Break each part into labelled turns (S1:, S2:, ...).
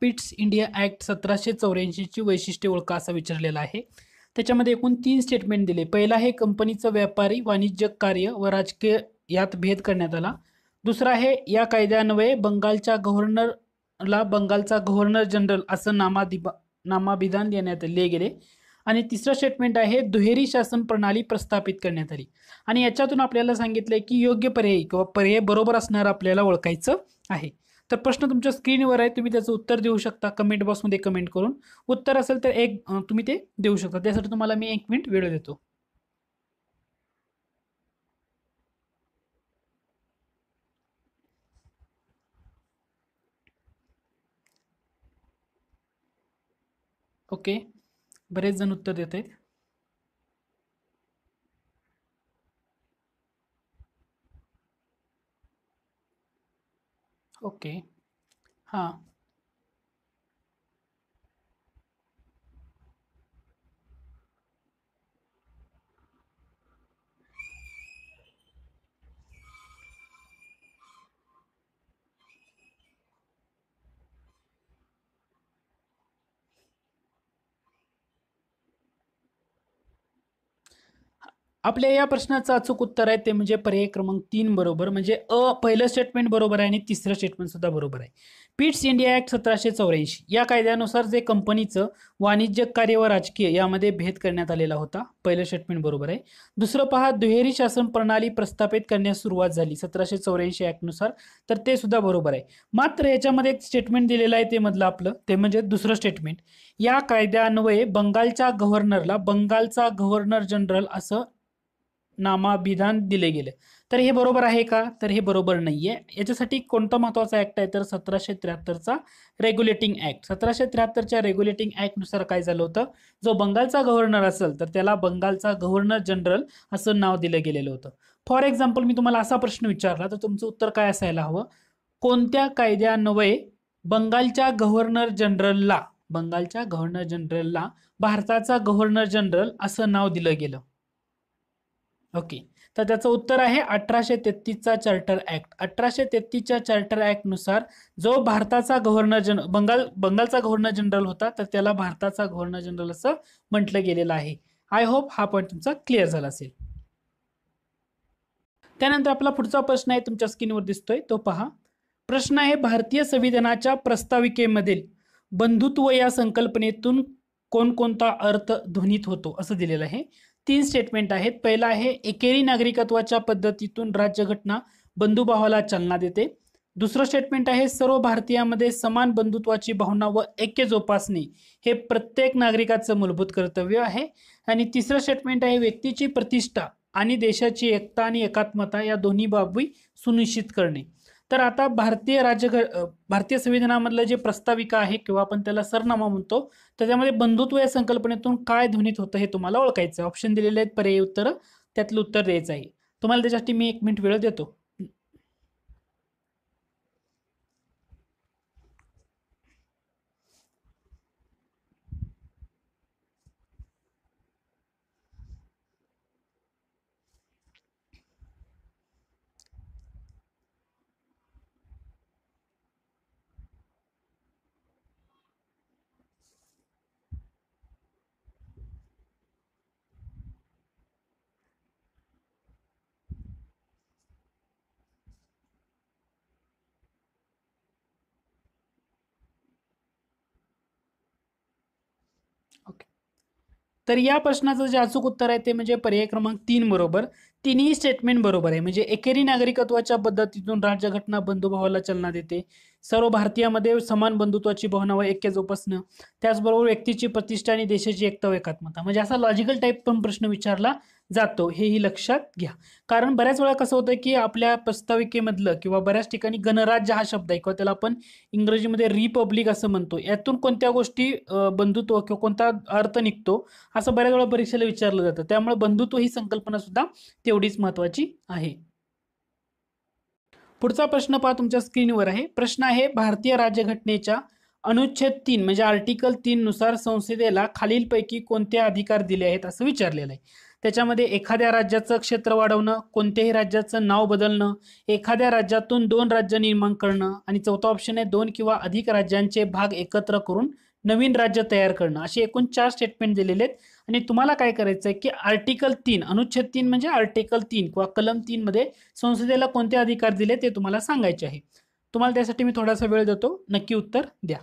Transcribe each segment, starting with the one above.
S1: Pitt's India act 1784 ची वैशिष्ट्ये ओळखा असा विचारलेला आहे। त्याच्यामध्ये एकूण 3 स्टेटमेंट दिले। पहिला आहे कंपनीचं व्यापारी वाणिज्यिक कार्य व राजकीय यात भेद करण्यात आला। दुसरा आहे या कायद्यान्वये बंगालच्या गव्हर्नरला बंगालचा गव्हर्नर जनरल असं नामाभिधान देण्यात गेले। आणि तिसरं स्टेटमेंट आहे दुहेरी शासन प्रणाली प्रस्थापित करण्यात आली। आणि याच्यातून आपल्याला सांगितलंय की योग्य पर्याय किंवा पर्याय बरोबर असणार आपल्याला ओळखायचं आहे। तर प्रश्न तुमच्या स्क्रीनवर आहे, तुम्ही त्याचं उत्तर देऊ शकता कमेंट बॉक्समध्ये कमेंट करून। उत्तर असेल तर एक तुम्ही ते देऊ शकता, त्यासाठी तुम्हाला मी 1 मिनिट वेळ देतो। ओके, बरेच जण उत्तर देत आहेत। ओके, हां आपल्या या प्रश्नाचं अचूक उत्तर आहे ते म्हणजे पर्याय क्रमांक 3 बरोबर। म्हणजे पहिलं स्टेटमेंट बरोबर आहे आणि तिसरं स्टेटमेंट सुद्धा बरोबर आहे। पिट्स इंडिया ऍक्ट 1784 या कायद्यानुसार जे कंपनीचं वाणिज्यिक कार्य व राजकीय यामध्ये भेद करण्यात आलेला होता, पहिलं स्टेटमेंट बरोबर आहे। दुसरं पहा, दुहेरी शासन प्रणाली प्रस्थापित करण्यास सुरुवात झाली 1784 ऍक्ट नुसार, तर ते सुद्धा बरोबर आहे। मात्र याच्यामध्ये एक स्टेटमेंट दिलेलं आहे ते मधलं आपलं ते म्हणजे दुसरं स्टेटमेंट, या कायद्यान्वये बंगालच्या गव्हर्नरला बंगालचा गव्हर्नर जनरल असं नामाभिधान दिले गेले। तर हे बरोबर आहे का? तर हे बरोबर नाहीये। याच्यासाठी कोणता महत्वाचा ऍक्ट आहे तर 1773चा रेग्युलेटिंग ऍक्ट। 1773च्या रेग्युलेटिंग ऍक्ट नुसार काय झालं होतं, जो बंगालचा गव्हर्नर असेल तर त्याला बंगालचा गव्हर्नर जनरल असं नाव दिलं गेलेलं होतं। फॉर एक्झाम्पल मी तुम्हाला असा प्रश्न विचारला तर तुमचं उत्तर काय असायला हवं, कोणत्या कायद्यान्वये बंगालच्या गव्हर्नर जनरलला भारताचा गव्हर्नर जनरल असं नाव दिलं गेलं? ओके, तर त्याचं उत्तर आहे 1833चा चार्टर ऍक्ट। 1833च्या चार्टर ऍक्ट नुसार जो भारताचा गव्हर्नर बंगालचा गव्हर्नर जनरल होता तर त्याला भारताचा गव्हर्नर जनरल असं म्हटलं गेलेलं आहे। आय होप हा पॉईंट तुमचा क्लिअर झाला असेल। त्यानंतर आपला पुढचा प्रश्न आहे, तुमच्या स्क्रीनवर दिसतोय तो पहा। प्रश्न आहे भारतीय संविधानाच्या प्रस्ताविकेमधील बंधुत्व या संकल्पनेतून कोणकोणता अर्थ ध्वनित होतो असं दिलेलं आहे। 3 स्टेटमेंट आहेत। पहिला आहे एकेरी नागरिकत्वाच्या पद्धतीतून राज्यघटना बंधुभावाला चालना देते। दुसरं स्टेटमेंट आहे सर्व भारतीयांमध्ये समान बंधुत्वाची भावना व ऐक्य जोपासणे हे प्रत्येक नागरिकाचं मूलभूत कर्तव्य आहे। आणि तिसरं स्टेटमेंट आहे व्यक्तीची प्रतिष्ठा आणि देशाची एकता आणि एकात्मता या दोन्ही बाबी सुनिश्चित करणे। तर आता भारतीय संविधानामधलं जे प्रस्ताविका आहे किंवा आपण त्याला सरनामा म्हणतो, त्याच्यामध्ये बंधुत्व या संकल्पनेतून काय ध्वनित होतं हे तुम्हाला ओळखायचं। ऑप्शन दिलेले आहेत, पर्यायी उत्तर, त्यातलं उत्तर द्यायचं आहे तुम्हाला। त्याच्यासाठी मी 1 मिनिट वेळ देतो। ओके, तर या प्रश्नाचं जे अचूक उत्तर आहे ते म्हणजे पर्याय क्रमांक 3 बरोबर। तिन्ही स्टेटमेंट बरोबर आहे। म्हणजे एकेरी नागरिकत्वाच्या पद्धतीतून राज्यघटना बंधुभावाला चालना देते, सर्व भारतीयांमध्ये समान बंधुत्वाची भावना व ऐक्य जोपासणं, त्याचबरोबर व्यक्तीची प्रतिष्ठा आणि देशाची एकता व एकात्मता। म्हणजे असा लॉजिकल टाईप पण प्रश्न विचारला जातो, हेही लक्षात घ्या। कारण बऱ्याच वेळा कसं होतं की आपल्या प्रस्ताविकेमधलं किंवा बऱ्याच ठिकाणी गणराज्य हा शब्द आहे किंवा त्याला आपण इंग्रजीमध्ये रिपब्लिक असं म्हणतो, यातून कोणत्या गोष्टी बंधुत्व किंवा कोणता अर्थ निघतो असं बऱ्याच वेळा परीक्षेला विचारलं जातं। त्यामुळे बंधुत्व ही संकल्पना सुद्धा तेवढीच महत्वाची आहे। पुढचा प्रश्न पहा, तुमच्या स्क्रीनवर आहे। प्रश्न आहे भारतीय राज्यघटनेच्या अनुच्छेद 3 म्हणजे आर्टिकल 3 नुसार संसदेला खालीलपैकी कोणते अधिकार दिले आहेत असं विचारलेलं आहे। त्याच्यामध्ये एखाद्या राज्याचं क्षेत्र वाढवणं, कोणत्याही राज्याचं नाव बदलणं, एखाद्या राज्यातून 2 राज्य निर्माण करणं आणि चौथा ऑप्शन आहे 2 किंवा अधिक राज्यांचे भाग एकत्र करून नवीन राज्य तयार करणं. असे एकूण 4 स्टेटमेंट दिलेले आहेत आणि तुम्हाला काय करायचं आहे की आर्टिकल 3 अनुच्छेद 3 म्हणजे आर्टिकल 3 किंवा कलम 3 मध्ये संसदेला कोणते अधिकार दिले ते तुम्हाला सांगायचे आहे. तुम्हाला त्यासाठी मी थोडासा वेळ देतो, नक्की उत्तर द्या.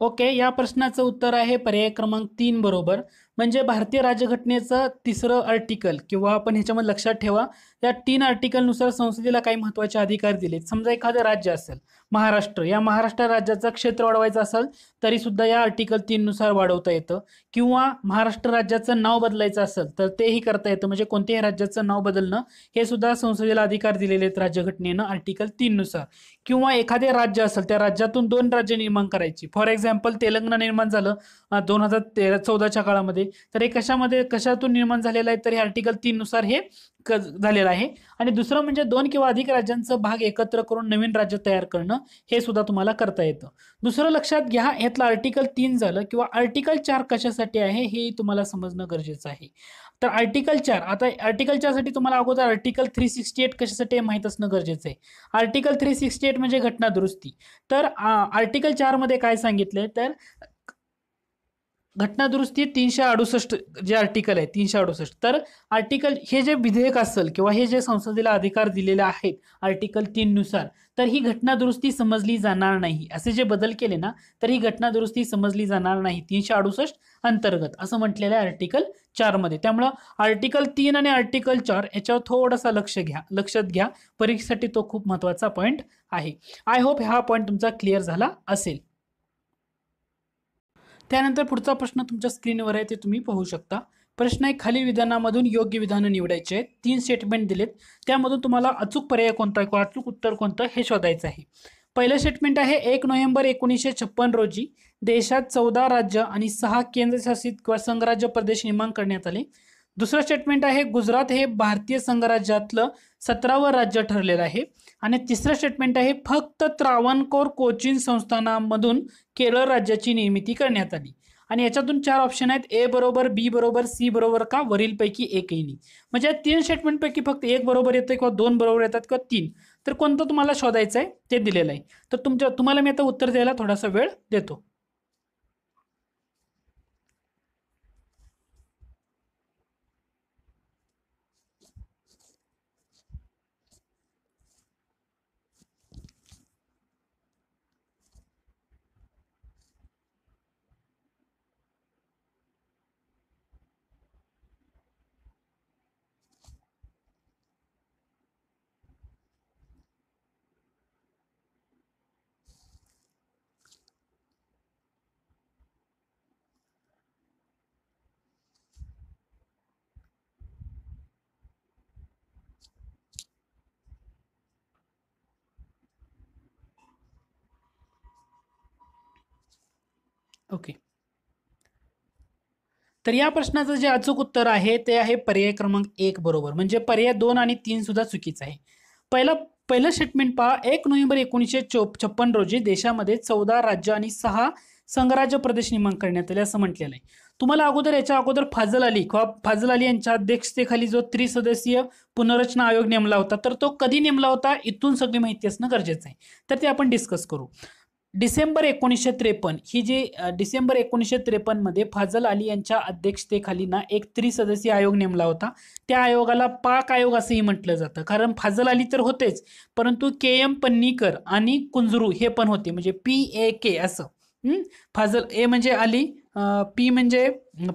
S1: ओके, या प्रश्नाचं उत्तर आहे पर्याय क्रमांक 3 बरोबर. म्हणजे भारतीय राज्यघटनेचं 3रं आर्टिकल किंवा आपण ह्याच्यामध्ये लक्षात ठेवा, या 3 आर्टिकलनुसार संसदेला काही महत्त्वाचे अधिकार दिलेत. समजा एखादं राज्य असेल महाराष्ट्र, या महाराष्ट्र राज्याचं क्षेत्र वाढवायचं असेल तरी सुद्धा या आर्टिकल 3 नुसार वाढवता येतं, किंवा महाराष्ट्र राज्याचं नाव बदलायचं असेल तर तेही करता येतं. म्हणजे कोणत्याही राज्याचं नाव बदलणं हे सुद्धा संसदेला अधिकार दिलेले आहेत राज्यघटनेनं आर्टिकल 3 नुसार. किंवा एखादे राज्य असेल त्या राज्यातून 2 राज्य निर्माण करायची. फॉर एक्झाम्पल तेलंगणा निर्माण झालं 2013-14च्या काळामध्ये, तर हे कशातून निर्माण झालेलं आहे, तर हे आर्टिकल 3 नुसार हे झालेलं आहे. आणि दुसरं म्हणजे 2 किंवा अधिक राज्यांचा भाग एकत्र करून नवीन राज्य तयार करणं, हे सुद्धा तुम्हाला करता येतं. दुसरं लक्षात घ्या, यातलं आर्टिकल 3 झालं, किंवा आर्टिकल 4 कशासाठी आहे हे तुम्हाला समजणं गरजेचं आहे. तर आर्टिकल 4, आता आर्टिकल 4 साठी तुम्हाला अगोदर आर्टिकल 368 कशासाठी माहित असणं गरजेचं आहे. आर्टिकल 368 म्हणजे घटना दुरुस्ती. तर आर्टिकल 4 मध्ये काय सांगितलंय, तर घटना दुरुस्ती 368 जे आर्टिकल आहे 368, तर आर्टिकल हे जे विधेयक असेल किंवा हे जे संसदेला अधिकार दिलेले आहेत आर्टिकल 3 नुसार, तर ही घटना दुरुस्ती समजली जाणार नाही. असे जे बदल केले ना, तर ही घटना दुरुस्ती समजली जाणार नाही 368 अंतर्गत असं म्हटलेलं आहे आर्टिकल 4 मध्ये. त्यामुळं आर्टिकल 3 आणि आर्टिकल 4 याच्यावर थोडासा लक्षात घ्या, परीक्षेसाठी तो खूप महत्वाचा पॉईंट आहे. आय होप हा पॉईंट तुमचा क्लिअर झाला असेल. त्यानंतर पुढचा प्रश्न तुमच्या स्क्रीनवर आहे, ते तुम्ही पाहू शकता. प्रश्न आहे, खालील विधानामधून योग्य विधानं निवडायचे आहेत. 3 स्टेटमेंट दिलेत, त्यामधून तुम्हाला अचूक पर्याय कोणता किंवा अचूक उत्तर कोणतं हे शोधायचं आहे. पहिलं स्टेटमेंट आहे, 1 नोव्हेंबर 1956 रोजी देशात 14 राज्य आणि 6 केंद्रशासित किंवा संघराज्य प्रदेश निर्माण करण्यात आले. दुसरं स्टेटमेंट आहे, गुजरात हे भारतीय संघराज्यातलं 17वं राज्य ठरलेलं आहे. आणि तिसरं स्टेटमेंट आहे, फक्त त्रावणकोर कोचीन संस्थानामधून केरळ राज्याची निर्मिती करण्यात आली. आणि याच्यातून 4 ऑप्शन आहेत, ए बरोबर, बी बरोबर, सी बरोबर का वरीलपैकी एकही नाही. म्हणजे या 3 स्टेटमेंटपैकी फक्त 1 बरोबर येतं किंवा 2 बरोबर येतात किंवा 3, तर कोणतं तुम्हाला शोधायचं आहे ते दिलेलं आहे. तर तुम्हाला मी आता उत्तर द्यायला थोडासा वेळ देतो. ओके, तर या प्रश्नाचं जे अचूक उत्तर आहे ते आहे पर्याय क्रमांक 1 बरोबर. म्हणजे पर्याय 2 आणि 3 सुद्धा चुकीचं आहे. पहिलं स्टेटमेंट पहा, 1 नोव्हेंबर 1956 रोजी देशामध्ये 14 राज्य आणि 6 संघराज्य प्रदेश निर्माण करण्यात आले असं म्हटलेलं आहे. तुम्हाला याच्या अगोदर फाजल अली यांच्या अध्यक्षतेखाली जो त्रिसदस्यीय पुनर्रचना आयोग नेमला होता, तर तो कधी नेमला होता इथून सगळी माहिती असणं गरजेचं आहे. तर ते आपण डिस्कस करू. डिसेंबर 1953 ही जी डिसेंबर 1953 मध्ये फाजल अली यांच्या अध्यक्षतेखाली ना एक त्रिसदस्यीय आयोग नेमला होता. त्या आयोगाला पाक आयोग असंही म्हटलं जातं, कारण फाजल अली तर होतेच, परंतु KM पन्नीकर आणि कुंजरू हे पण होते. म्हणजे PAK असं. फाजल ए म्हणजे अली, पी म्हणजे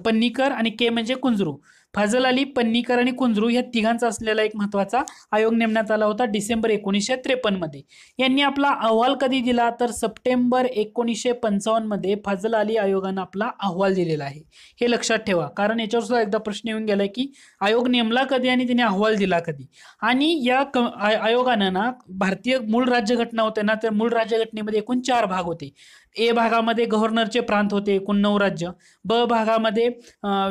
S1: पन्नीकर आणि के म्हणजे कुंजरू. फाजल अली, पन्नीकर आणि कुंजरू या तिघांचा असलेला एक महत्वाचा आयोग नेमण्यात आला होता डिसेंबर 1953 मध्ये. यांनी आपला अहवाल कधी दिला तर सप्टेंबर 1955 मध्ये फाजल अली आयोगानं आपला अहवाल दिलेला आहे. हे लक्षात ठेवा, कारण याच्यावर सुद्धा एकदा प्रश्न येऊन गेलाय की आयोग नेमला कधी आणि त्याने अहवाल दिला कधी. आणि या आयोगानं ना भारतीय मूळ राज्यघटना होते ना, तर मूळ राज्यघटनेमध्ये एकूण 4 भाग होते. ए भागामध्ये गव्हर्नरचे प्रांत होते एकूण 9 राज्य. ब भागामध्ये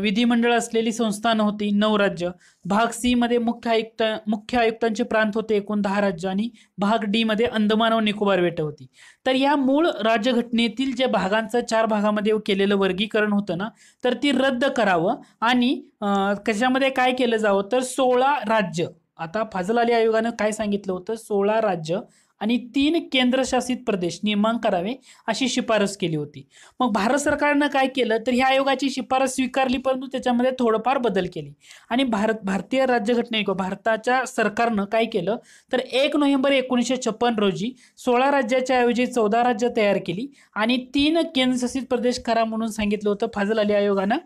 S1: विधिमंडळ असलेली संस्थानं होती 9 राज्य. भाग सी मध्ये मुख्य आयुक्तांचे प्रांत होते एकूण 10 राज्य. आणि भाग डी मध्ये अंदमान व निकोबार बेटं होती. तर या मूळ राज्यघटनेतील जे भागांचं 4 भागामध्ये केलेलं वर्गीकरण होतं ना, तर ती रद्द करावं आणि त्याच्यामध्ये काय केलं जावं तर 16 राज्य. आता फाजल अली आयोगानं काय सांगितलं होतं, 16 राज्य आणि 3 केंद्रशासित प्रदेश निर्माण करावे अशी शिफारस केली होती. मग भारत सरकारनं काय केलं तर ह्या आयोगाची शिफारस स्वीकारली, परंतु त्याच्यामध्ये थोडंफार बदल केले. आणि भारतीय राज्यघटने भारताच्या सरकारनं काय केलं तर 1 नोव्हेंबर 1956 रोजी 16 राज्याच्या ऐवजी 14 राज्य तयार केली आणि 3 केंद्रशासित प्रदेश करा म्हणून सांगितलं होतं फाजल अली आयोगानं.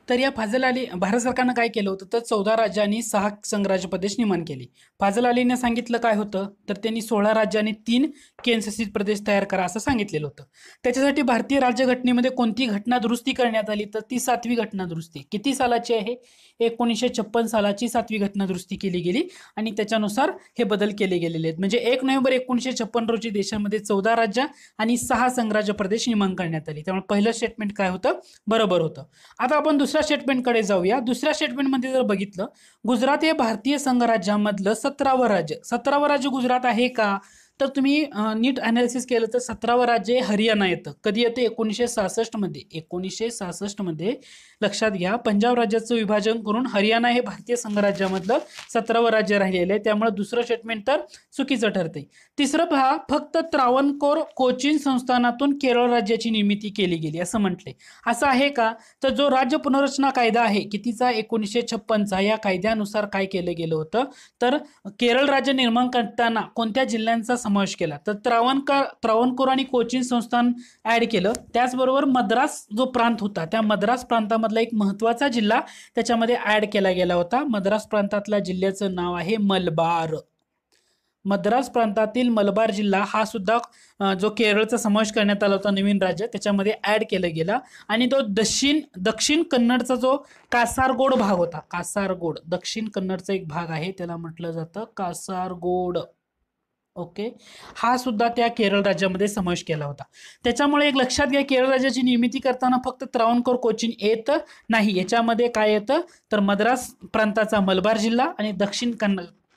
S1: तर या फाजल अली भारत सरकारनं काय केलं होतं तर 14 राज्य आणि 6 संघराज्य प्रदेश निर्माण केले. फाजल अलीने सांगितलं काय होतं तर त्यांनी 16 राज्य आणि 3 केंद्रशासित प्रदेश तयार करा असं सांगितलेलं होतं. त्याच्यासाठी भारतीय राज्यघटनेमध्ये कोणती घटना दुरुस्ती करण्यात आली तर ती 7वी घटना दुरुस्ती. किती सालाची आहे, 1956 सालाची 7वी घटना दुरुस्ती केली गेली आणि त्याच्यानुसार हे बदल केले गेलेले आहेत. म्हणजे 1 नोव्हेंबर 1956 रोजी देशामध्ये 14 राज्य आणि 6 संघराज्य प्रदेश निर्माण करण्यात आले. त्यामुळे पहिलं स्टेटमेंट काय होतं बरोबर होतं. आता आपण दुसऱ्या स्टेटमेंटकडे जाऊया. दुसऱ्या स्टेटमेंटमध्ये जर बघितलं, गुजरात हे भारतीय संघराज्यामधलं 17वं राज्य. 17वं राज्य गुजरात आहे का तर तुम्ही नीट अनालिसिस केलं तर 17वं राज्य हरियाणा येतं. कधी येतं 1966 मध्ये. 1966 मध्ये लक्षात घ्या, पंजाब राज्याचं विभाजन करून हरियाणा हे भारतीय संघराज्यामधलं 17वं राज्य राहिलेलं आहे. त्यामुळे दुसरं स्टेटमेंट तर चुकीचं ठरते. तिसरं पहा, फक्त त्रावणकोर कोचीन संस्थानातून केरळ राज्याची निर्मिती केली गेली असं म्हटले. असं आहे का तर जो राज्य पुनर्रचना कायदा आहे कितीचा 1956चा, या कायद्यानुसार काय केलं गेलं होतं तर केरळ राज्य निर्माण करताना कोणत्या जिल्ह्यांचा समावेश केला तर त्रावणकोर आणि कोचीन संस्थान ऍड केलं. त्याचबरोबर मद्रास जो प्रांत होता त्या मद्रास प्रांतामधला एक महत्वाचा जिल्हा त्याच्यामध्ये ऍड केला गेला होता. मद्रास प्रांतातल्या जिल्ह्याचं नाव आहे मलबार. मद्रास प्रांतातील मलबार जिल्हा हा सुद्धा जो केरळचा समावेश करण्यात आला होता नवीन राज्य त्याच्यामध्ये ऍड केलं गेला. आणि तो दक्षिण कन्नडचा जो कासारगोड भाग होता, कासारगोड दक्षिण कन्नडचा एक भाग आहे, त्याला म्हटलं जातं कासारगोड. ओके, हा सुद्धा त्या केरळ राज्यामध्ये समावेश केला होता. त्याच्यामुळे एक लक्षात घ्या, केरळ राज्याची निर्मिती करताना फक्त त्रावणकोर कोचीन येत नाही, याच्यामध्ये काय येतं तर मद्रास प्रांताचा मलबार जिल्हा आणि दक्षिण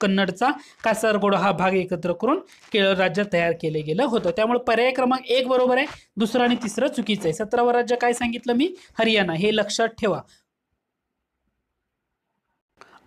S1: कन्नडचा कासारगोड हा भाग एकत्र करून केरळ राज्य तयार केले गेलं होतं. त्यामुळे पर्याय क्रमांक 1 बरोबर आहे, दुसरं आणि तिसरं चुकीचं आहे. 17वं राज्य काय सांगितलं मी, हरियाणा, हे लक्षात ठेवा.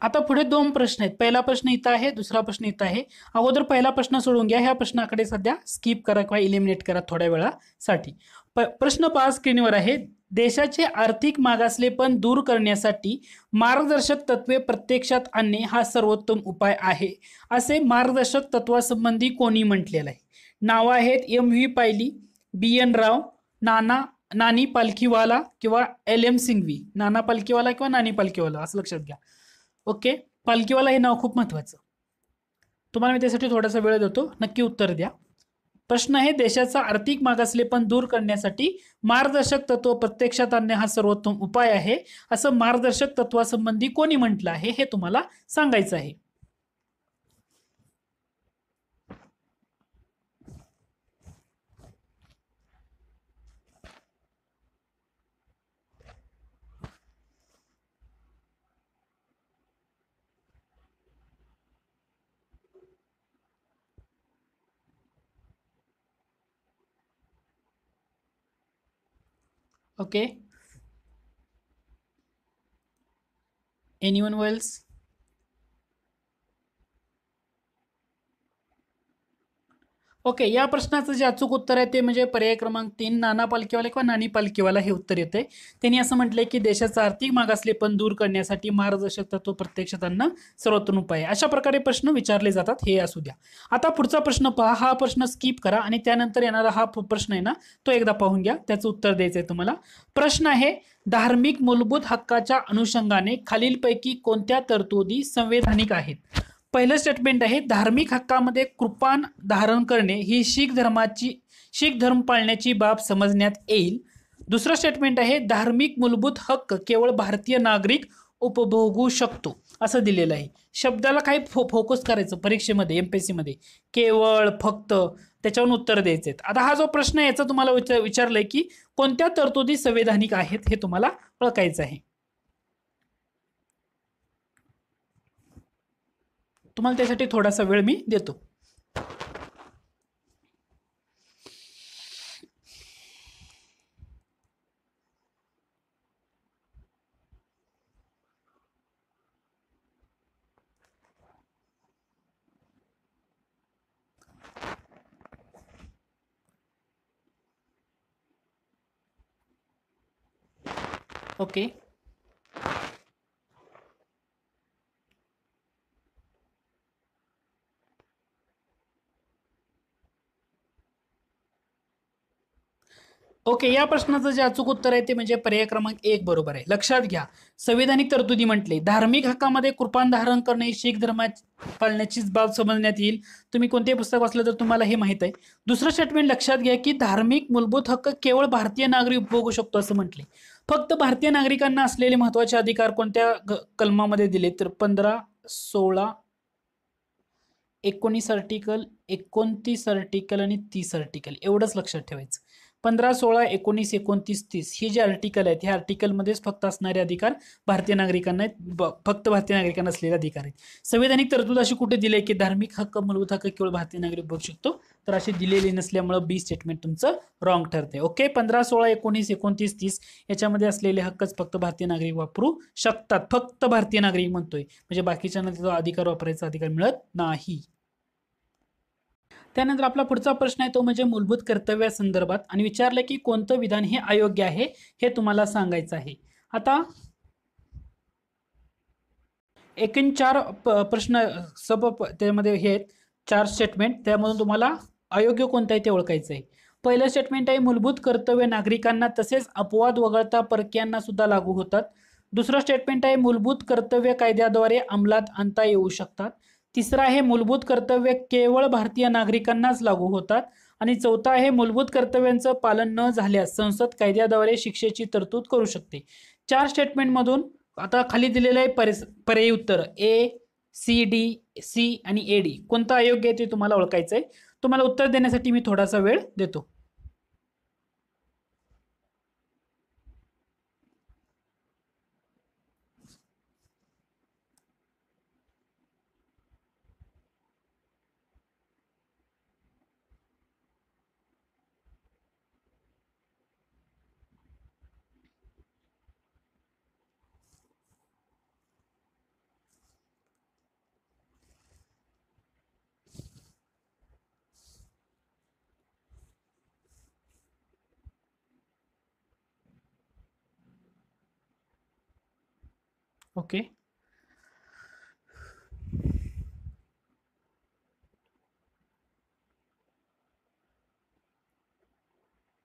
S1: आता पुढे 2 प्रश्न आहेत. पहिला प्रश्न इथं आहे, दुसरा प्रश्न इथं आहे. अगोदर पहिला प्रश्न सोडून घ्या, ह्या प्रश्नाकडे सध्या स्किप करा किंवा इलिमिनेट करा थोड्या वेळासाठी. प्रश्न 5 स्क्रीनवर आहे. देशाचे आर्थिक मागासलेपण दूर करण्यासाठी मार्गदर्शक तत्वे प्रत्यक्षात आणणे हा सर्वोत्तम उपाय आहे असे मार्गदर्शक तत्वासंबंधी कोणी म्हटलेलं आहे. नावं आहेत M.V. पायली, B.N. राव, नानी पालखीवाला किंवा L.M. सिंघवी. नाना पालखीवाला किंवा नानी पालखीवाला असं लक्षात घ्या. ओके, पालखीवाला हे नाव खूप महत्वाचं, तुम्हाला मी त्यासाठी थोडासा वेळ देतो, नक्की उत्तर द्या. प्रश्न आहे, देशाचा आर्थिक मागासलेपण दूर करण्यासाठी मार्गदर्शक तत्व प्रत्यक्षात आणणे हा सर्वोत्तम उपाय आहे असं मार्गदर्शक तत्वासंबंधी कोणी म्हटलं आहे हे तुम्हाला सांगायचं आहे. Okay, anyone else? ओके, या प्रश्नाचं जे अचूक उत्तर आहे ते म्हणजे पर्याय क्रमांक 3 नाना पालखीवाला किंवा नानी पालखीवाला हे उत्तर येते. त्यांनी असं म्हटलंय की देशाचा आर्थिक मागासलेपण दूर करण्यासाठी मार्गदर्शक तत्व प्रत्यक्षात आणणं सर्वोत्तम उपाय आहे. अशा प्रकारे प्रश्न विचारले जातात, हे असू द्या. आता पुढचा प्रश्न पहा, हा प्रश्न स्किप करा आणि त्यानंतर येणारा हा प्रश्न आहे ना तो एकदा पाहून घ्या, त्याचं उत्तर द्यायचंय तुम्हाला. प्रश्न आहे, धार्मिक मूलभूत हक्काच्या अनुषंगाने खालीलपैकी कोणत्या तरतुदी संवैधानिक आहेत? पहिलं स्टेटमेंट आहे, धार्मिक हक्कामध्ये कृपान धारण करणे ही शीख धर्म पाळण्याची बाब समजण्यात येईल. दुसरं स्टेटमेंट आहे, धार्मिक मूलभूत हक्क केवळ भारतीय नागरिक उपभोगू शकतो असं दिलेलं आहे. शब्दाला काही फोकस करायचं परीक्षेमध्ये, एमपीएससी मध्ये, केवळ, फक्त, त्याच्यावरून उत्तर द्यायचे. आता हा जो प्रश्न आहे याचा तुम्हाला विचारलंय की कोणत्या तरतुदी संवैधानिक आहेत हे तुम्हाला ओळखायचं आहे. तुम्हाला त्यासाठी थोडासा वेळ मी देतो. ओके, ओके, या प्रश्नाचं जे अचूक उत्तर आहे ते म्हणजे पर्याय क्रमांक 1 बरोबर आहे. लक्षात घ्या, संवैधानिक तरतुदी म्हटले, धार्मिक हक्कामध्ये कृपान धारण करणे ही शीख धर्माची पाळण्याचीच बाब समजण्यात येईल. तुम्ही कोणतेही पुस्तक वाचलं तर तुम्हाला हे माहित आहे. दुसरं स्टेटमेंट लक्षात घ्या की धार्मिक मूलभूत हक्क केवळ भारतीय नागरिक उपभोगू शकतो असं म्हटले. फक्त भारतीय नागरिकांना असलेले महत्वाचे अधिकार कोणत्या कलमामध्ये दिले तर 15, 16, 19 आर्टिकल, 29 आर्टिकल आणि 30 आर्टिकल, एवढंच लक्षात ठेवायचं. 15, 16, 19, 29, 30 ही जी आर्टिकल आहेत ह्या आर्टिकलमध्येच फक्त असणारे अधिकार भारतीय नागरिकांना आहेत, फक्त भारतीय नागरिकांना असलेले अधिकार आहेत. संवैधानिक तरतूद अशी कुठे दिली की धार्मिक हक्क, मूलभूत हक्क केवळ भारतीय नागरिक बघू शकतो, तर अशी दिलेली नसल्यामुळे बी स्टेटमेंट तुमचं रॉंग ठरते. ओके, 15, 16, 19, 29, 30 याच्यामध्ये असलेले हक्कच फक्त भारतीय नागरिक वापरू शकतात. फक्त भारतीय नागरिक म्हणतोय, म्हणजे बाकीच्यांना त्याचा अधिकार वापरायचा अधिकार मिळत नाही. त्यानंतर आपला पुढचा प्रश्न आहे तो म्हणजे मूलभूत कर्तव्यासंदर्भात आणि विचारलं की कोणतं विधान हे अयोग्य आहे हे तुम्हाला सांगायचं आहे. आता एकूण 4 प्रश्न त्यामध्ये हे आहेत, 4 स्टेटमेंट, त्यामधून तुम्हाला अयोग्य कोणतं आहे ते ओळखायचं आहे. पहिलं स्टेटमेंट आहे, मूलभूत कर्तव्य नागरिकांना तसेच अपवाद वगळता परकीयांना सुद्धा लागू होतात. दुसरं स्टेटमेंट आहे, मूलभूत कर्तव्य कायद्याद्वारे अंमलात आणता येऊ शकतात. तिसरा आहे, मूलभूत कर्तव्य केवळ भारतीय नागरिकांनाच लागू होतात. आणि चौथा आहे, मूलभूत कर्तव्यांचं पालन न झाल्यास संसद कायद्याद्वारे शिक्षेची तरतूद करू शकते. 4 स्टेटमेंट मधून आता खाली दिलेलं आहे पर्यायी उत्तर ए, सी, डी, सी आणि ए, डी, कोणतं अयोग्य आहे ते तुम्हाला ओळखायचं आहे. तुम्हाला उत्तर देण्यासाठी मी थोडासा वेळ देतो. ओके,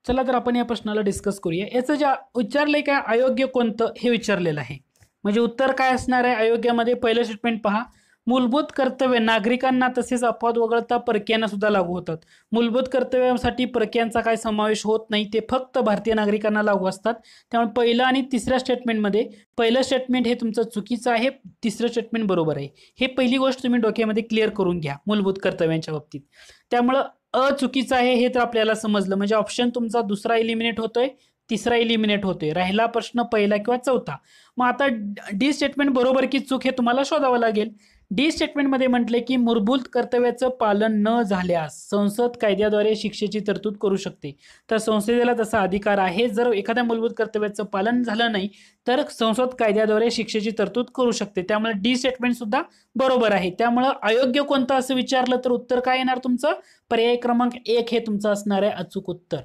S1: चला तर आपण या प्रश्नाला डिस्कस करूया. याचं जे विचारलंय काय अयोग्य कोणतं हे विचारलेलं आहे, म्हणजे उत्तर काय असणार आहे अयोग्यामध्ये. पहिलं स्टेटमेंट पहा, मूलभूत कर्तव्य नागरिकांना तसेच अपवाद वगळता परकीयांना सुद्धा लागू होतात. मूलभूत कर्तव्यासाठी परकीयांचा काय समावेश होत नाही, ते फक्त भारतीय नागरिकांना लागू असतात. त्यामुळे पहिलं आणि तिसऱ्या स्टेटमेंटमध्ये पहिलं स्टेटमेंट हे तुमचं चुकीचं आहे, तिसरं स्टेटमेंट बरोबर आहे. हे पहिली गोष्ट तुम्ही डोक्यामध्ये क्लिअर करून घ्या मूलभूत कर्तव्यांच्या बाबतीत. त्यामुळं चुकीचं आहे हे तर आपल्याला समजलं, म्हणजे ऑप्शन तुमचा दुसरा इलिमिनेट होतोय, तिसरा इलिमिनेट होतोय. राहिला प्रश्न पहिला किंवा चौथा. मग आता डी स्टेटमेंट बरोबर की चूक हे तुम्हाला शोधावं लागेल. डी स्टेटमेंटमध्ये म्हटले की मूलभूत कर्तव्याचं पालन न झाल्यास संसद कायद्याद्वारे शिक्षेची तरतूद करू शकते. तर संसदेला तसा अधिकार आहे. जर एखाद्या मूलभूत कर्तव्याचं पालन झालं नाही तर संसद कायद्याद्वारे शिक्षेची तरतूद करू शकते. त्यामुळे डी स्टेटमेंट सुद्धा बरोबर आहे. त्यामुळे अयोग्य कोणतं असं विचारलं तर उत्तर काय येणार तुमचं? पर्याय क्रमांक 1 हे तुमचं असणार आहे अचूक उत्तर.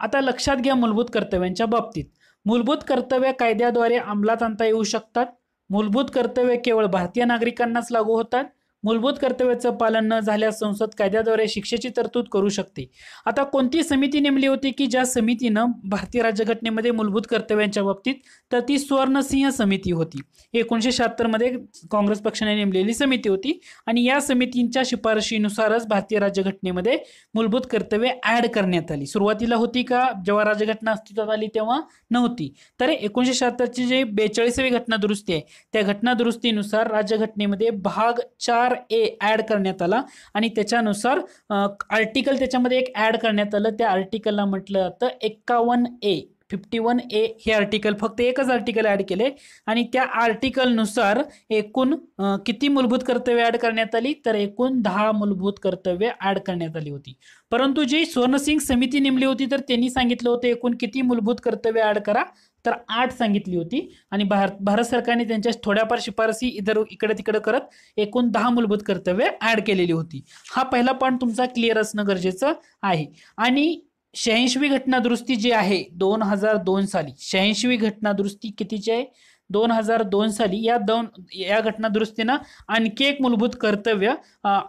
S1: आता लक्षात घ्या मूलभूत कर्तव्यांच्या बाबतीत, मूलभूत कर्तव्य कायद्याद्वारे अंमलात आणता येऊ शकतात. मूलभूत कर्तव्य केवळ भारतीय नागरिकांनाच लागू होतात. मूलभूत कर्तव्याचं पालन न झाल्यास संसद कायद्याद्वारे शिक्षेची तरतूद करू शकते. आता कोणती समिती नेमली होती की ज्या समितीनं भारतीय राज्यघटनेमध्ये मूलभूत कर्तव्यांच्या बाबतीत, तर ती स्वर्णसिंह समिती होती. 1976 मध्ये काँग्रेस पक्षाने नेमलेली समिती होती आणि या समितींच्या शिफारशीनुसारच भारतीय राज्यघटनेमध्ये मूलभूत कर्तव्य ऍड करण्यात आली. सुरुवातीला होती का जेव्हा राज्यघटना अस्तित्वात आली तेव्हा नव्हती. तर 1976ची जी 42वी घटना दुरुस्ती आहे त्या घटना दुरुस्तीनुसार राज्यघटनेमध्ये भाग 4A ऍड करण्यात आला आणि त्याच्यानुसार आर्टिकल त्याच्यामध्ये एक ऍड करण्यात आलं. त्या आर्टिकलला म्हटलं जातं 51A हे आर्टिकल, फक्त एकच आर्टिकल ऍड केले आणि त्या आर्टिकलनुसार एकूण किती मूलभूत कर्तव्य ऍड करण्यात आली, तर एकूण 10 मूलभूत कर्तव्य ऍड करण्यात आली होती. परंतु जी स्वर्णसिंग समिती नेमली होती तर त्यांनी सांगितलं होतं एकूण किती मूलभूत कर्तव्य ऍड करा, तर 8 सांगितली होती आणि भारत सरकारने त्यांच्या थोड्याफार शिफारसी इकडे तिकडे करत एकूण 10 मूलभूत कर्तव्य ऍड केलेली होती. हा पहिला पॉईंट तुमचा क्लिअर असणं गरजेचं आहे. आणि 86वी घटना दुरुस्ती जी आहे 2002 साली, 86वी घटना दुरुस्ती कितीची आहे? 2002 साली. या घटना दुरुस्तीनं आणखी एक मूलभूत कर्तव्य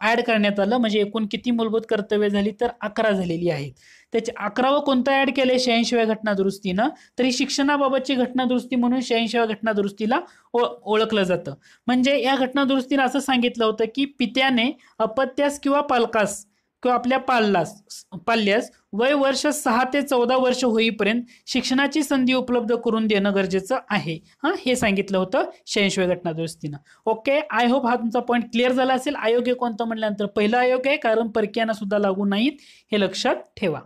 S1: ऍड करण्यात आलं. म्हणजे एकूण किती मूलभूत कर्तव्य झाली, तर 11 झालेली आहेत. त्याचे 11वं कोणतं ऍड केलंय 86व्या घटना दुरुस्तीनं, तर ही शिक्षणाबाबतची घटना दुरुस्ती म्हणून 86व्या घटना दुरुस्तीला ओळखलं जातं. म्हणजे या घटना दुरुस्तीनं असं सांगितलं होतं की पित्याने अपत्यास किंवा पालकास किंवा आपल्या पाल्यास वय वर्ष 6 ते 14 वर्ष होईपर्यंत शिक्षणाची संधी उपलब्ध करून देणं गरजेचं आहे. हे सांगितलं होतं 86व्या घटना दुरुस्तीनं. ओके, आय होप हा तुमचा पॉईंट क्लिअर झाला असेल. अयोग्य कोणतं म्हटल्यानंतर पहिलं अयोग्य आहे, कारण परकीयांना सुद्धा लागू नाहीत, हे लक्षात ठेवा.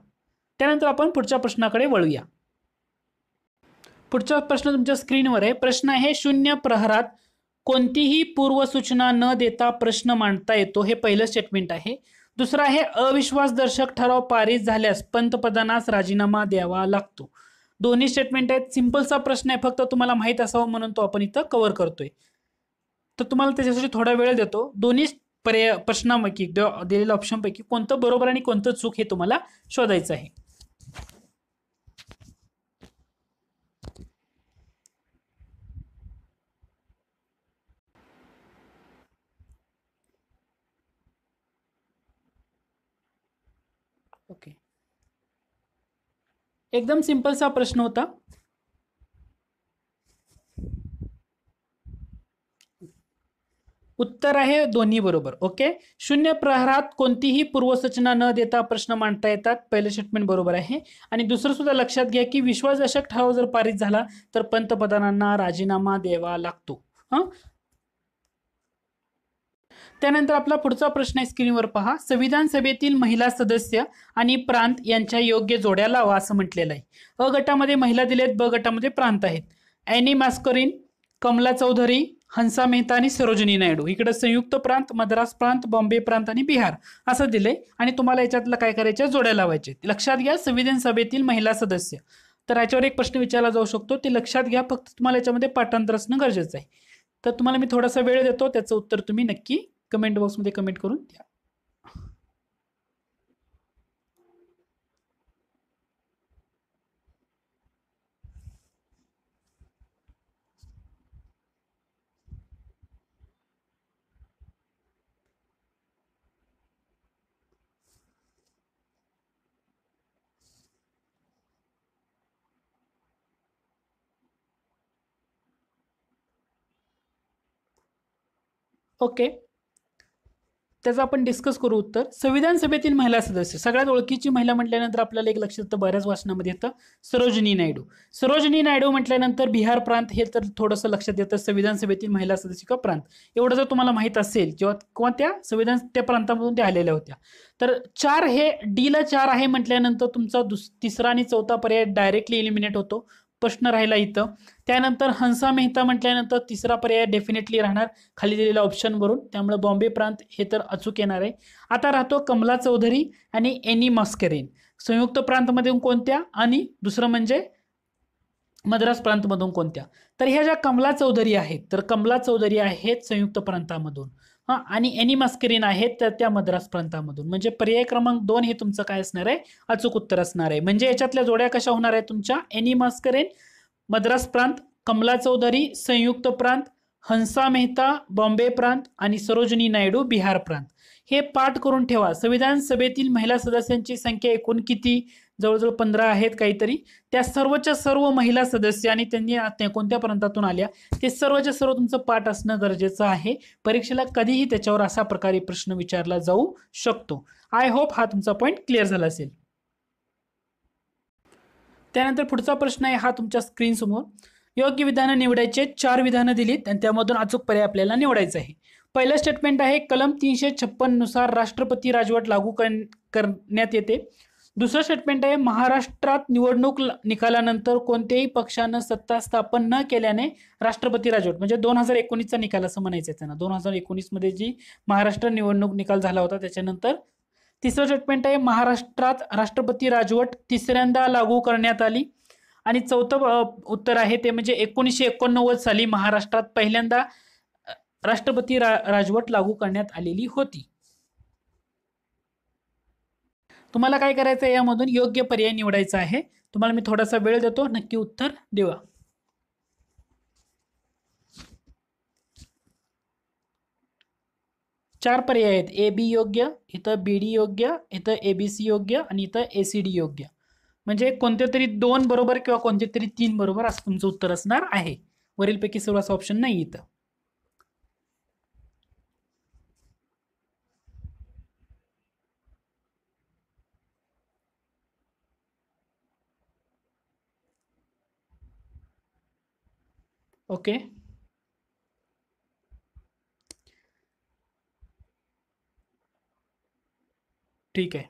S1: त्यानंतर आपण पुढच्या प्रश्नाकडे वळूया. पुढचा प्रश्न तुमच्या स्क्रीनवर आहे. प्रश्न आहे, 0 प्रहरात कोणतीही पूर्वसूचना न देता प्रश्न मांडता येतो. हे पहिलं स्टेटमेंट आहे. दुसरा आहे, अविश्वासदर्शक ठराव पारित झाल्यास पंतप्रधानास राजीनामा द्यावा लागतो. दोन्ही स्टेटमेंट आहेत. सिंपलचा प्रश्न आहे, फक्त तुम्हाला माहित असावं म्हणून तो आपण इथं कव्हर करतोय. तर तुम्हाला त्याच्यासाठी थोडा वेळ देतो. दोन्ही प्रश्नांपैकी दिलेल्या ऑप्शनपैकी कोणतं बरोबर आणि कोणतं चूक हे तुम्हाला शोधायचं आहे. ओके, एकदम सिंपलचा प्रश्न होता. उत्तर आहे दोन्ही बरोबर. ओके, 0 प्रहरात कोणतीही पूर्वसूचना न देता प्रश्न मांडता येतात. पहिलं स्टेटमेंट बरोबर आहे. आणि दुसरं सुद्धा लक्षात घ्या की विश्वासदर्शक ठराव जर पारित झाला तर पंतप्रधानांना राजीनामा द्यावा लागतो. त्यानंतर आपला पुढचा प्रश्न आहे, स्क्रीनवर पहा. संविधान सभेतील महिला सदस्य आणि प्रांत यांच्या योग्य जोड्या लावा असं म्हटलेलं आहे. अ गटामध्ये महिला दिलेत, ब गटामध्ये प्रांत आहेत. ॲनी मॅस्करिन, कमला चौधरी, हंसा मेहता आणि सरोजिनी नायडू. इकडे संयुक्त प्रांत, मद्रास प्रांत, बॉम्बे प्रांत आणि बिहार असं दिलंय आणि तुम्हाला याच्यातलं काय करायच्या जोड्या लावायचे. लक्षात घ्या, संविधान सभेतील महिला सदस्य. तर याच्यावर एक प्रश्न विचारला जाऊ शकतो, ते लक्षात घ्या. फक्त तुम्हाला याच्यामध्ये पाठांतर असणं गरजेचं आहे. तर तुम्हाला मी थोडासा वेळ देतो, त्याचं उत्तर तुम्ही नक्की कमेंट बॉक्समध्ये कमेंट करून द्या. ओके, त्याचं आपण डिस्कस करू उत्तर. संविधान सभेतील महिला सदस्य, सगळ्यात ओळखीची महिला म्हटल्यानंतर आपल्याला एक लक्षात येतं, बऱ्याच वाचनामध्ये येतं सरोजिनी नायडू. सरोजिनी नायडू म्हटल्यानंतर बिहार प्रांत हे तर थोडंसं लक्षात येतं. संविधान सभेतील महिला सदस्य किंवा प्रांत एवढं जर तुम्हाला माहित असेल, जेव्हा कोणत्या संविधान त्या प्रांतामधून त्या आलेल्या होत्या. तर 4 हे डीला 4 आहे म्हटल्यानंतर तुमचा तिसरा आणि चौथा पर्याय डायरेक्टली इलिमिनेट होतो. प्रश्न राहिला इथं. त्यानंतर हंसा मेहता म्हटल्यानंतर तिसरा पर्याय डेफिनेटली राहणार खाली दिलेल्या ऑप्शनवरून, त्यामुळे बॉम्बे प्रांत हे तर अचूक येणार आहे. आता राहतो कमला चौधरी आणि एनी मस्करेन, संयुक्त प्रांतमधून कोणत्या आणि दुसरं म्हणजे मद्रास प्रांतमधून कोणत्या. तर ह्या ज्या कमला चौधरी आहेत, तर कमला चौधरी आहेत संयुक्त प्रांतामधून, आणि एनी मस्करीन आहेत तर त्या मद्रास प्रांतामधून. म्हणजे पर्याय क्रमांक 2 हे तुमचं काय असणार आहे, अचूक उत्तर असणार आहे. म्हणजे याच्यातल्या जोड्या कशा होणार आहेत तुमच्या, एनी मस्करेन मद्रास प्रांत, कमला चौधरी संयुक्त प्रांत, हंसा मेहता बॉम्बे प्रांत आणि सरोजिनी नायडू बिहार प्रांत. हे पाठ करून ठेवा. संविधान सभेतील महिला सदस्यांची संख्या एकूण किती, जवळजवळ 15 आहेत काहीतरी. त्या सर्वच्या सर्व महिला सदस्य आणि त्यांनी कोणत्या प्रांतातून आल्या ते सर्वच्या सर्व तुमचं पाठ असणं गरजेचं आहे. परीक्षेला कधीही त्याच्यावर अशा प्रकारे प्रश्न विचारला जाऊ शकतो. आय होप हा तुमचा पॉईंट क्लिअर झाला असेल. त्यानंतर पुढचा प्रश्न आहे हा तुमच्या स्क्रीन समोर. योग्य विधानं निवडायचे, 4 विधानं दिलीत आणि त्यामधून अचूक पर्याय आपल्याला निवडायचा आहे. पहिलं स्टेटमेंट आहे कलम 356 नुसार राष्ट्रपती राजवट लागू करण्यात येते. दुसरं स्टेटमेंट आहे महाराष्ट्रात निवडणूक निकालानंतर कोणत्याही पक्षानं सत्ता स्थापन न केल्याने राष्ट्रपती राजवट, म्हणजे 2019चा निकाल असं म्हणायचं त्यांना, 2019 मध्ये जी महाराष्ट्र निवडणूक निकाल झाला होता त्याच्यानंतर. तिसरं स्टेटमेंट आहे महाराष्ट्रात राष्ट्रपती राजवट तिसऱ्यांदा लागू करण्यात आली. आणि चौथं उत्तर आहे ते म्हणजे 1989 साली महाराष्ट्रात पहिल्यांदा राष्ट्रपती राजवट लागू करण्यात आलेली होती. तुम्हाला काय करायचं आहे, यामधून योग्य पर्याय निवडायचा आहे. तुम्हाला मी थोडासा वेळ देतो, नक्की उत्तर देवा. चार पर्याय आहेत, ए बी योग्य, इथं बी डी योग्य, इथं ए बी सी योग्य आणि इथं ए सी डी योग्य. म्हणजे कोणते तरी 2 बरोबर किंवा कोणते तरी 3 बरोबर असं तुमचं उत्तर असणार आहे. वरीलपैकी सर्वांचा ऑप्शन नाही इथं. ओके, ठीक आहे.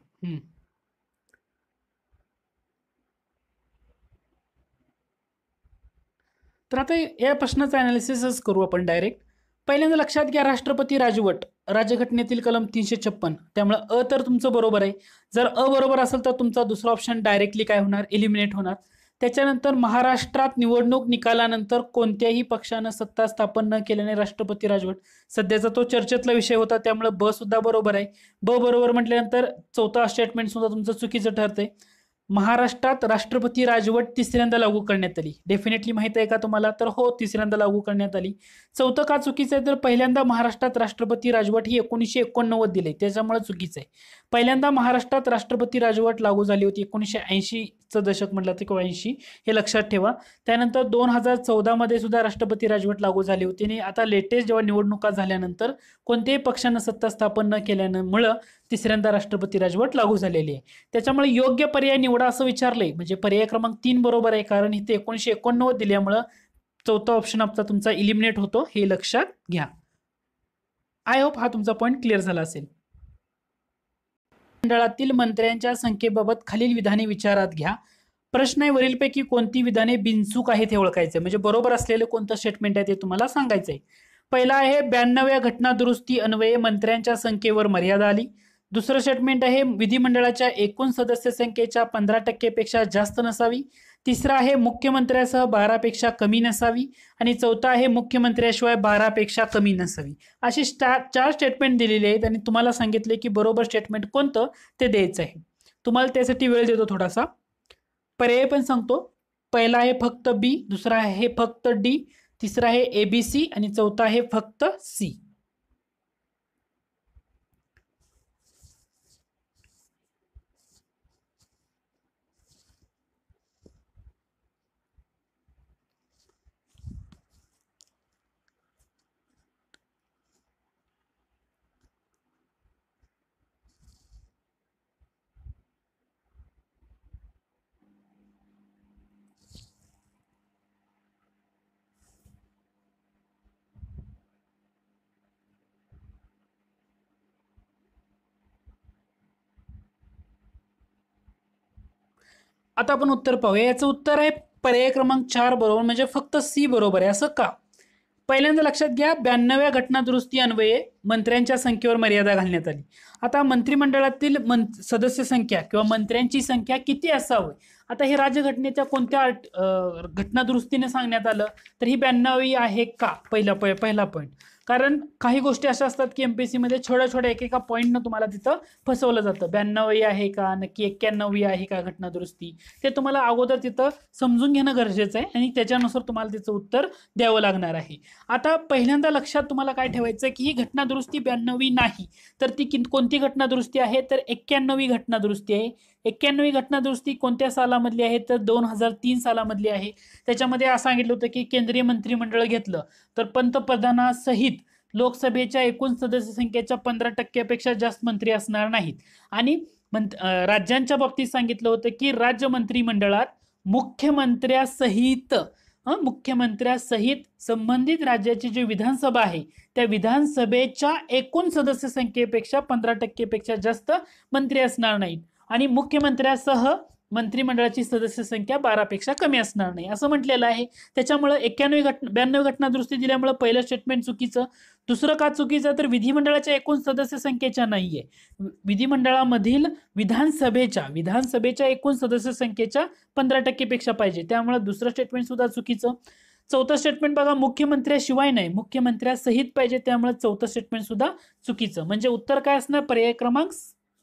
S1: तर आता या प्रश्नाचं अनालिसिसच करू आपण डायरेक्ट. पहिल्यांदा लक्षात घ्या राष्ट्रपती राजवट राज्यघटनेतील कलम 356, त्यामुळे अ तर तुमचं बरोबर आहे. जर अ बरोबर असेल तर तुमचा दुसरा ऑप्शन डायरेक्टली काय होणार, एलिमिनेट होणार. त्याच्यानंतर महाराष्ट्रात निवडणूक निकालानंतर कोणत्याही पक्षानं सत्ता स्थापन न केल्याने राष्ट्रपती राजवट, सध्याचा तो चर्चेतला विषय होता त्यामुळे ब सुद्धा बरोबर आहे. ब बरोबर म्हटल्यानंतर चौथा स्टेटमेंट सुद्धा तुमचं चुकीचं ठरतंय. महाराष्ट्रात राष्ट्रपती राजवट तिसऱ्यांदा लागू करण्यात आली, डेफिनेटली माहित आहे का तुम्हाला, तर हो तिसऱ्यांदा लागू करण्यात आली. चौथं का चुकीचं आहे, तर पहिल्यांदा महाराष्ट्रात राष्ट्रपती राजवट ही 1989 दिली, त्याच्यामुळे चुकीचं आहे. पहिल्यांदा महाराष्ट्रात राष्ट्रपती राजवट लागू झाली होती 1980चं दशक म्हटलं तर किंवा 80, हे लक्षात ठेवा. त्यानंतर 2014 मध्ये सुद्धा राष्ट्रपती राजवट लागू झाली होती आणि आता लेटेस्ट जेव्हा निवडणुका झाल्यानंतर कोणत्याही पक्षानं सत्ता स्थापन न केल्यामुळं तिसऱ्यांदा राष्ट्रपती राजवट लागू झालेली आहे. त्याच्यामुळे योग्य पर्याय निवडा असं विचारलंय, म्हणजे पर्याय क्रमांक 3 बरोबर आहे, कारण इथे 1989 दिल्यामुळं चौथा ऑप्शन आपला तुमचा इलिमिनेट होतो, हे लक्षात घ्या. आय होप हा तुमचा पॉईंट क्लिअर झाला असेल. मंडळातील मंत्र्यांच्या संख्येबाबत खालील विधाने विचारात घ्या. प्रश्न आहे वरीलपैकी कोणती विधाने बिनचूक आहेत हे ओळखायचं, म्हणजे बरोबर असलेलं कोणतं स्टेटमेंट आहे ते तुम्हाला सांगायचंय. पहिला आहे 92व्या घटना दुरुस्ती अन्वये मंत्र्यांच्या संख्येवर मर्यादा आली. दुसरं स्टेटमेंट आहे विधिमंडळाच्या एकूण सदस्य संख्येच्या 15% पेक्षा जास्त नसावी. तिसरा आहे मुख्यमंत्र्यासह 12 पेक्षा कमी नसावी. आणि चौथा आहे मुख्यमंत्र्याशिवाय 12 पेक्षा कमी नसावी. अशी 4 स्टेटमेंट दिलेली आहेत आणि तुम्हाला सांगितले की बरोबर स्टेटमेंट कोणतं ते द्यायचं आहे. तुम्हाला त्यासाठी वेळ देतो थोडासा. पर्याय पण सांगतो. पहिला आहे फक्त बी, दुसरा आहे फक्त डी, तिसरा आहे एबीसी आणि चौथा आहे फक्त सी. आता आपण उत्तर पाहूया. याचं उत्तर आहे पर्याय क्रमांक 4 बरोबर, म्हणजे फक्त सी बरोबर आहे. असं का? पहिल्यांदा लक्षात घ्या, 92व्या घटना दुरुस्ती अन्वये मंत्र्यांच्या संख्येवर मर्यादा घालण्यात आली. आता मंत्रिमंडळातील सदस्य संख्या किंवा मंत्र्यांची संख्या किती असावी? आता हे राज्यघटनेच्या कोणत्या घटना दुरुस्तीने सांगण्यात आलं? तर ही 92वी आहे का? पहिला पॉईंट. कारण काही गोष्टी अशा असतात की एमपीएससी मध्ये छोट्या एकेका पॉईंटनं तुम्हाला तिथं फसवलं जातं. 92वी आहे का, नक्की 91वी आहे का घटना दुरुस्ती, ते तुम्हाला अगोदर तिथं समजून घेणं गरजेचं आहे आणि त्याच्यानुसार तुम्हाला तिचं उत्तर द्यावं लागणार आहे. आता पहिल्यांदा लक्षात तुम्हाला काय ठेवायचं की ही घटना दुरुस्ती 92वी नाही, तर ती कोणती घटना दुरुस्ती आहे? तर 91वी घटना दुरुस्ती आहे. 91वी घटना दुरुस्ती कोणत्या सालामधली आहे? तर 2003 सालामधली आहे. त्याच्यामध्ये असं सांगितलं होतं की केंद्रीय मंत्रिमंडळ घेतलं तर पंतप्रधानासहित लोकसभेच्या एकूण सदस्य संख्येच्या 15% जास्त मंत्री असणार नाहीत. आणि राज्यांच्या बाबतीत सांगितलं होतं की राज्य मंत्रिमंडळात मुख्यमंत्र्यासहित संबंधित राज्याची जी विधानसभा आहे त्या विधानसभेच्या एकूण सदस्य संख्येपेक्षा 15% जास्त मंत्री असणार नाहीत. आणि मुख्यमंत्र्यासह मंत्रिमंडळाची सदस्य संख्या 12पेक्षा कमी असणार नाही असं म्हटलेलं आहे. त्याच्यामुळे 92 घटना दुरुस्ती दिल्यामुळे पहिलं स्टेटमेंट चुकीचं. दुसरं का चुकीचं? तर विधिमंडळाच्या एकूण सदस्य संख्येच्या नाहीये, विधिमंडळामधील विधानसभेच्या एकूण सदस्य संख्येच्या 15%पेक्षा पाहिजे, त्यामुळे दुसरं स्टेटमेंट सुद्धा चुकीचं. चौथं स्टेटमेंट बघा, मुख्यमंत्र्याशिवाय नाही, मुख्यमंत्र्यासहित पाहिजे, त्यामुळे चौथं स्टेटमेंट सुद्धा चुकीचं. म्हणजे उत्तर काय असणार? पर्याय क्रमांक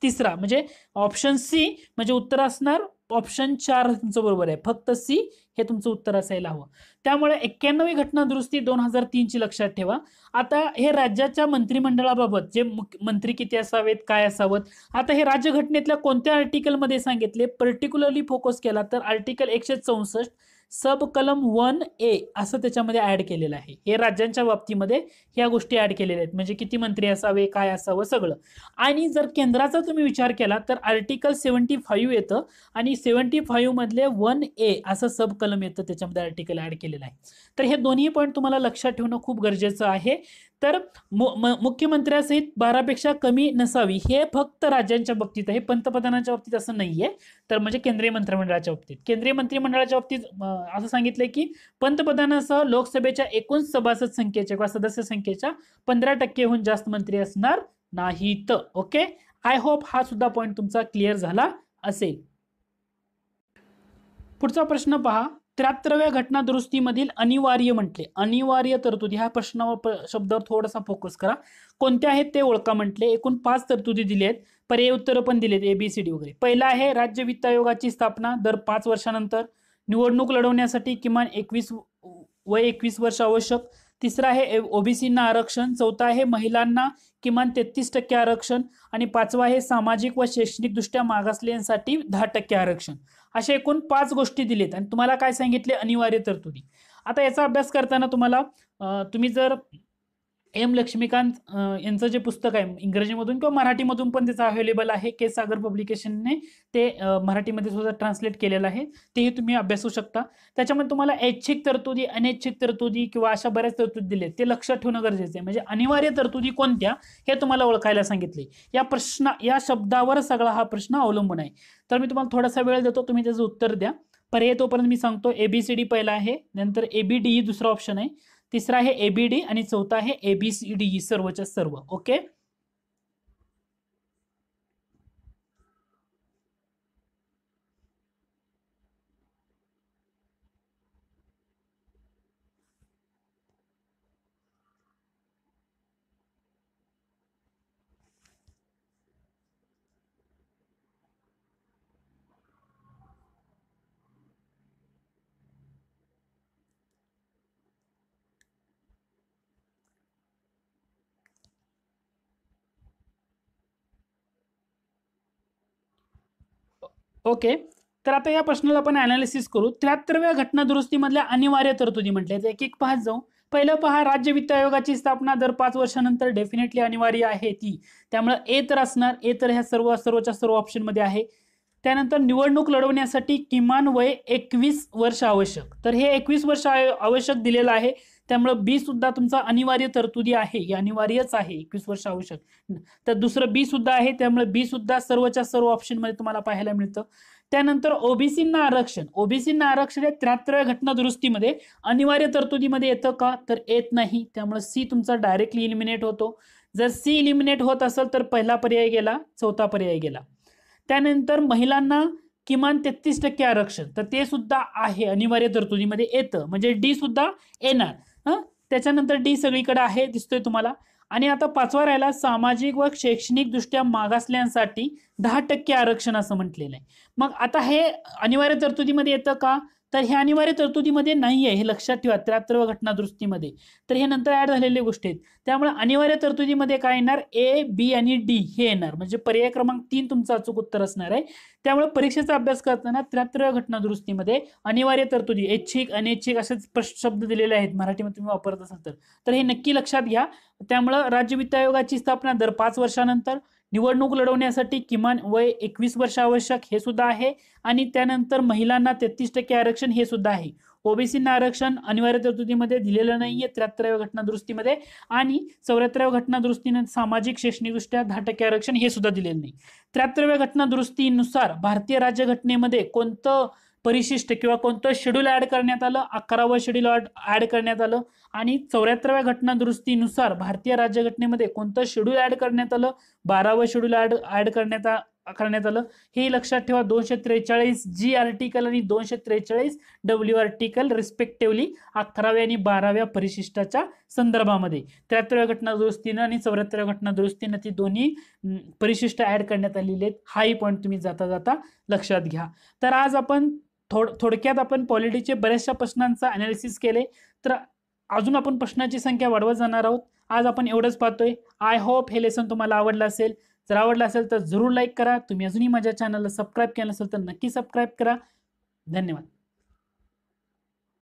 S1: 3 म्हणजे ऑप्शन सी, म्हणजे उत्तर असणार ऑप्शन 4 तुमचं बरोबर आहे. फक्त सी हे तुमचं उत्तर असायला हवं. त्यामुळे 91वी घटना दुरुस्ती 2003 ची लक्षात ठेवा. आता हे राज्याच्या मंत्रिमंडळाबाबत जे मंत्री किती असावेत, काय असावेत, आता हे राज्यघटनेतल्या कोणत्या आर्टिकलमध्ये सांगितले? पर्टिक्युलरली फोकस केला तर आर्टिकल 164 सब कलम 1A असं त्याच्यामध्ये ऍड केलेलं आहे. हे राज्यांच्या बाबतीमध्ये ह्या गोष्टी ऍड केलेल्या आहेत, म्हणजे किती मंत्री असावे, काय असावं सगळं. आणि जर केंद्राचा तुम्ही विचार केला तर आर्टिकल 75 येतं आणि 75 मधले 1A असं सब कलम येतं, त्याच्यामध्ये आर्टिकल ऍड केलेलं आहे. तर हे दोन्ही पॉईंट तुम्हाला लक्षात ठेवणं खूप गरजेचं आहे. तर मुख्यमंत्र्यासहित 12पेक्षा कमी नसावी हे फक्त राज्यांच्या बाबतीत आहे, पंतप्रधानांच्या बाबतीत असं नाहीये. तर म्हणजे केंद्रीय मंत्रिमंडळाच्या बाबतीत असं सांगितलंय की पंतप्रधानासह लोकसभेच्या एकूण सभासद संख्येच्या किंवा सदस्य संख्येच्या 15%हून जास्त मंत्री असणार नाहीत. ओके, आय होप हा सुद्धा पॉईंट तुमचा क्लिअर झाला असेल. पुढचा प्रश्न पहा, 73व्या घटना दुरुस्तीमधील अनिवार्य म्हटले, अनिवार्य तरतुदी, ह्या प्रश्नावर शब्दावर थोडासा फोकस करा. कोणत्या आहेत ते ओळखा म्हटले. एकूण 5 तरतुदी दिली आहेत, पर्याय उत्तर पण दिलेत ABCD वगैरे. पहिला आहे राज्य वित्त आयोगाची स्थापना दर 5 वर्षानंतर, निवडणूक लढवण्यासाठी किमान 21 वर्ष आवश्यक. तिसरा आहे ओबीसींना आरक्षण. चौथा आहे महिलांना किमान 33% आरक्षण. आणि पाचवा आहे सामाजिक व शैक्षणिक दृष्ट्या मागासलेल्यांसाठी 10% आरक्षण. अशा एकूण 5 गोष्टी दिलेत आणि तुम्हाला काय सांगितले? अनिवार्य तरतुदी. आता याचा अभ्यास करताना तुम्हाला तुम्ही जर एम लक्ष्मीकांत यांचं जे पुस्तक आहे इंग्रजीमधून किंवा मराठीमधून पण त्याचं अवेलेबल आहे, के सागर पब्लिकेशनने ते मराठीमध्ये सुद्धा ट्रान्सलेट केलेलं आहे, तेही तुम्ही अभ्यासू शकता. त्याच्यामध्ये तुम्हाला ऐच्छिक तरतुदी, अनैच्छिक तरतुदी किंवा अशा बऱ्याच तरतुदी दिलेत, ते लक्षात ठेवणं गरजेचं आहे. म्हणजे अनिवार्य तरतुदी कोणत्या हे तुम्हाला ओळखायला सांगितले. या शब्दावर सगळा हा प्रश्न अवलंबून आहे. तर मी तुम्हाला थोडासा वेळ देतो, तुम्ही त्याचं उत्तर द्या. पर्याय तोपर्यंत मी सांगतो. ABCD पहिला आहे, नंतर ABDE दुसरा ऑप्शन आहे, तिसरा आहे ABD आणि चौथा आहे ABCDE सर्वच्या सर्व. Okay, okay. तर आता या प्रश्नाला आपण अनालिसिस करू. 73व्या घटना दुरुस्तीमधल्या अनिवार्य तरतुदी म्हटल्या, एक एक पाहत जाऊ. पहिलं पहा, राज्य वित्त आयोगाची स्थापना दर 5 वर्षानंतर डेफिनेटली अनिवार्य आहे ती, त्यामुळे ए तर असणार. ए तर ह्या सर्वच्या सर्व ऑप्शन मध्ये आहे. त्यानंतर निवडणूक लढवण्यासाठी किमान वय 21 वर्ष आवश्यक, तर हे 21 वर्ष आवश्यक दिलेलं आहे, त्यामुळे बी सुद्धा तुमचा अनिवार्य तरतुदी आहे, हे अनिवार्यच आहे, 21 वर्ष आवश्यक. तर दुसरं बी सुद्धा आहे, त्यामुळे बी सुद्धा सर्वच्या सर्व ऑप्शन मध्ये तुम्हाला पाहायला मिळतं. त्यानंतर ओबीसींना आरक्षण, ओबीसींना आरक्षण हे 73व्या घटना दुरुस्तीमध्ये अनिवार्य तरतुदीमध्ये येतं का, तर येत नाही. त्यामुळे सी तुमचा डायरेक्टली इलिमिनेट होतो. जर सी इलिमिनेट होत असेल तर पहिला पर्याय गेला, चौथा पर्याय गेला. त्यानंतर महिलांना किमान 33% आरक्षण, तर ते सुद्धा आहे अनिवार्य तरतुदीमध्ये येतं, म्हणजे डी सुद्धा येणार. त्याच्यानंतर डी सगळीकडे आहे, दिसतोय तुम्हाला. आणि आता पाचवा राहिला सामाजिक व शैक्षणिक दृष्ट्या मागासलेल्यांसाठी 10% आरक्षण असं म्हटलेलं आहे. मग आता हे अनिवार्य तरतुदीमध्ये येतं का, तर हे अनिवार्य तरतुदीमध्ये नाही आहे, हे लक्षात ठेवा 73व्या घटना दुरुस्तीमध्ये. तर हे नंतर ऍड झालेल्या गोष्टी आहेत. त्यामुळे अनिवार्य तरतुदीमध्ये काय येणार, ए, बी आणि डी हे येणार, म्हणजे पर्याय क्रमांक 3 तुमचं अचूक उत्तर असणार आहे. त्यामुळे परीक्षेचा अभ्यास करताना 73व्या घटना दुरुस्तीमध्ये अनिवार्य तरतुदी, ऐच्छिक अनैच्छिक असेच शब्द दिलेले आहेत, मराठीमध्ये तुम्ही वापरत असाल तर हे नक्की लक्षात घ्या. त्यामुळं राज्य वित्त आयोगाची स्थापना दर 5 वर्षानंतर, निवडणूक लढवण्यासाठी किमान वय 21 वर्ष आवश्यक हे सुद्धा आहे. आणि त्यानंतर महिलांना 33% आरक्षण हे सुद्धा आहे. ओबीसींना आरक्षण अनिवार्य तरतुदीमध्ये दिलेलं नाहीये 73व्या घटना दुरुस्तीमध्ये. आणि 74व्या घटना दुरुस्तीने सामाजिक शैक्षणिकदृष्ट्या 10% आरक्षण हे सुद्धा दिलेलं नाही. 73व्या घटना दुरुस्तीनुसार भारतीय राज्यघटनेमध्ये कोणतं परिशिष्ट किंवा कोणतं शेड्यूल ऍड करण्यात आलं, 11वं शेड्यूल ऍड करण्यात आलं. आणि 74व्या घटना दुरुस्तीनुसार भारतीय राज्यघटनेमध्ये कोणतं शेड्यूल ऍड करण्यात आलं, 12वं शेड्यूल ऍड करण्यात आलं. हे लक्षात ठेवा. 243 जी आर्टिकल आणि 243 डब्ल्यू आर्टिकल रिस्पेक्टिव्हली 11व्या आणि 12व्या परिशिष्टाच्या संदर्भामध्ये 73व्या घटना दुरुस्तीनं आणि 74व्या घटना दुरुस्तीनं ती दोन्ही परिशिष्ट ऍड करण्यात आलेली आहेत. हाही पॉईंट तुम्ही जाता जाता लक्षात घ्या. तर आज आपण थोडक्यात आपण पॉलिटीचे बऱ्याचशा प्रश्नांचा अनालिसिस केले. तर अजून आपण प्रश्नांची संख्या वाढवत जाणार आहोत. आज आपण एवढंच पाहतोय. आय होप हे लेसन तुम्हाला आवडलं असेल. जर आवडलं असेल तर जरूर लाईक करा. तुम्ही अजूनही माझ्या चॅनलला सबस्क्राईब केलं नसेल तर नक्की सबस्क्राईब करा. धन्यवाद.